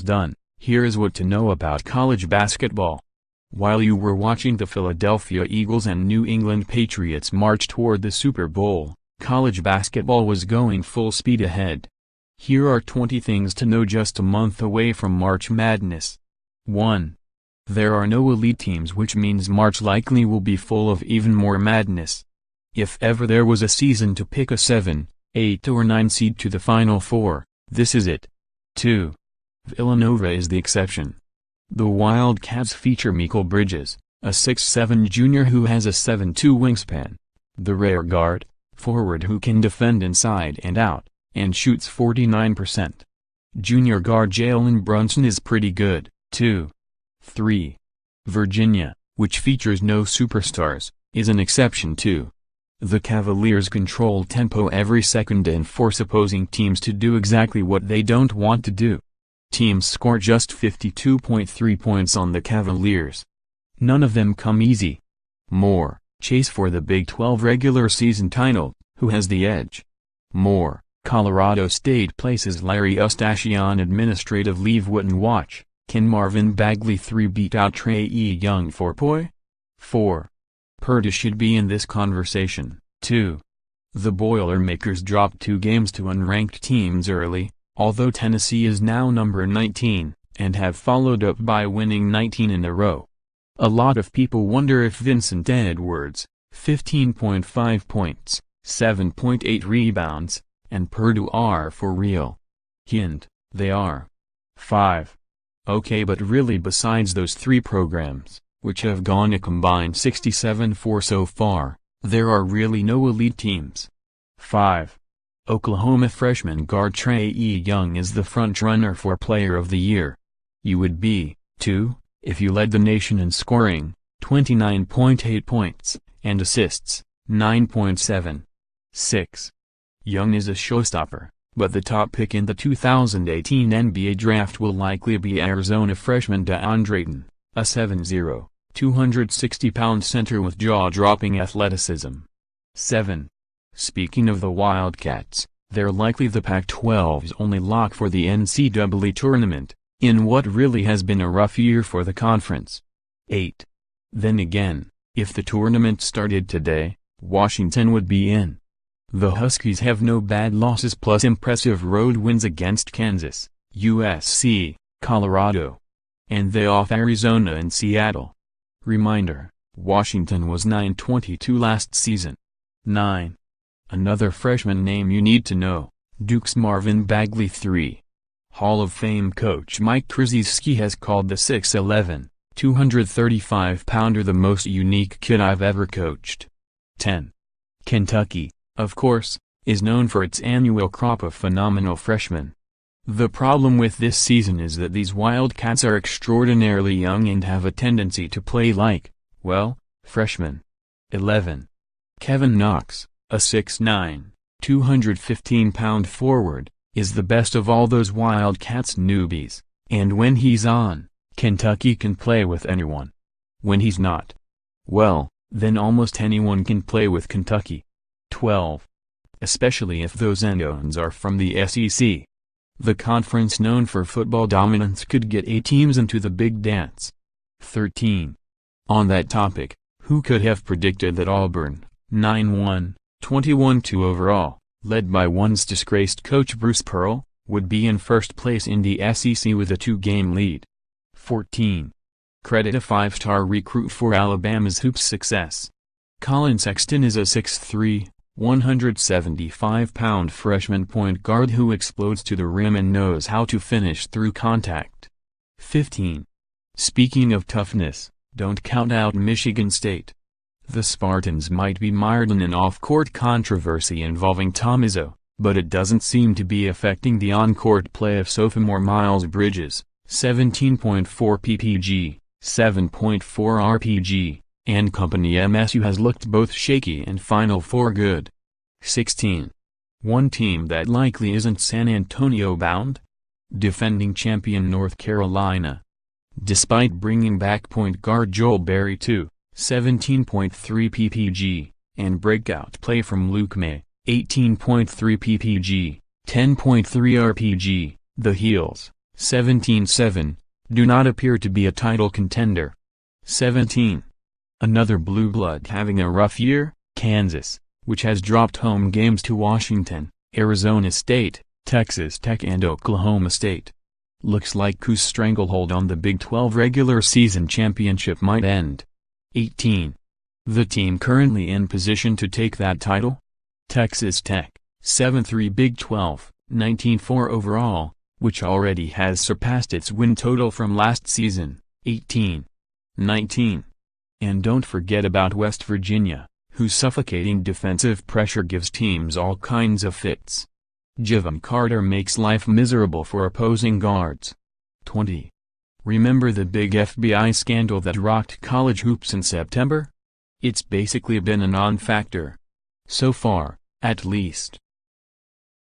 done, here is what to know about college basketball. While you were watching the Philadelphia Eagles and New England Patriots march toward the Super Bowl, college basketball was going full speed ahead. Here are 20 things to know just a month away from March Madness. 1. There are no elite teams, which means March likely will be full of even more madness. If ever there was a season to pick a 7, 8 or 9 seed to the Final Four, this is it. 2. Villanova is the exception. The Wildcats feature Mikal Bridges, a 6'7" junior who has a 7'2" wingspan, the rare guard, forward who can defend inside and out, and shoots 49%. Junior guard Jalen Brunson is pretty good, too. 3. Virginia, which features no superstars, is an exception too. The Cavaliers control tempo every second and force opposing teams to do exactly what they don't want to do. Teams score just 52.3 points on the Cavaliers. None of them come easy. More, chase for the Big 12 regular season title, who has the edge? More, Colorado State places Larry Eustache on administrative leave. Wouldn't watch. Can Marvin Bagley 3 beat out Trae Young 4? 4. Purdue should be in this conversation, too. The Boilermakers dropped 2 games to unranked teams early, although Tennessee is now number 19, and have followed up by winning 19 in a row. A lot of people wonder if Vincent Edwards, 15.5 points, 7.8 rebounds, and Purdue are for real. Hint, they are. 5. Okay, but really besides those 3 programs, which have gone a combined 67-4 so far, there are really no elite teams. 5. Oklahoma freshman guard Trae Young is the front-runner for Player of the Year. You would be, too, if you led the nation in scoring, 29.8 points, and assists, 9.7. 6. Young is a showstopper, but the top pick in the 2018 NBA draft will likely be Arizona freshman DeAndre Ayton, a 7'0", 260-pound center with jaw-dropping athleticism. 7. Speaking of the Wildcats, they're likely the Pac-12's only lock for the NCAA tournament, in what really has been a rough year for the conference. 8. Then again, if the tournament started today, Washington would be in. The Huskies have no bad losses plus impressive road wins against Kansas, USC, Colorado. And they off Arizona and Seattle. Reminder, Washington was 9-22 last season. 9. Another freshman name you need to know, Duke's Marvin Bagley 3. Hall of Fame coach Mike Krzyzewski has called the 6'11", 235-pounder the most unique kid I've ever coached. 10. Kentucky, of course, is known for its annual crop of phenomenal freshmen. The problem with this season is that these Wildcats are extraordinarily young and have a tendency to play like, well, freshmen. 11. Kevin Knox, a 6'9", 215-pound forward, is the best of all those Wildcats newbies, and when he's on, Kentucky can play with anyone. When he's not, well, then almost anyone can play with Kentucky. 12. Especially if those Endones are from the SEC. The conference known for football dominance could get 8 teams into the big dance. 13. On that topic, who could have predicted that Auburn, 9-1, 21-2 overall, led by once disgraced coach Bruce Pearl, would be in first place in the SEC with a 2-game lead. 14. Credit a 5-star recruit for Alabama's hoops success. Colin Sexton is a 6'3", 175-pound freshman point guard who explodes to the rim and knows how to finish through contact. 15. Speaking of toughness, don't count out Michigan State. The Spartans might be mired in an off-court controversy involving Tom Izzo, but it doesn't seem to be affecting the on-court play of sophomore Mikal Bridges, 17.4 ppg, 7.4 rpg, and company. MSU has looked both shaky and Final Four good. 16. One team that likely isn't San Antonio bound? Defending champion North Carolina. Despite bringing back point guard Joel Berry to 17.3 ppg, and breakout play from Luke May, 18.3 ppg, 10.3 rpg, the Heels, 17-7, do not appear to be a title contender. 17. Another blue blood having a rough year, Kansas, which has dropped home games to Washington, Arizona State, Texas Tech and Oklahoma State. Looks like whose stranglehold on the Big 12 regular season championship might end. 18. The team currently in position to take that title? Texas Tech, 7-3 Big 12, 19-4 overall, which already has surpassed its win total from last season, 18. 19. And don't forget about West Virginia, whose suffocating defensive pressure gives teams all kinds of fits. Javon Carter makes life miserable for opposing guards. 20. Remember the big FBI scandal that rocked college hoops in September? It's basically been a non-factor. So far, at least.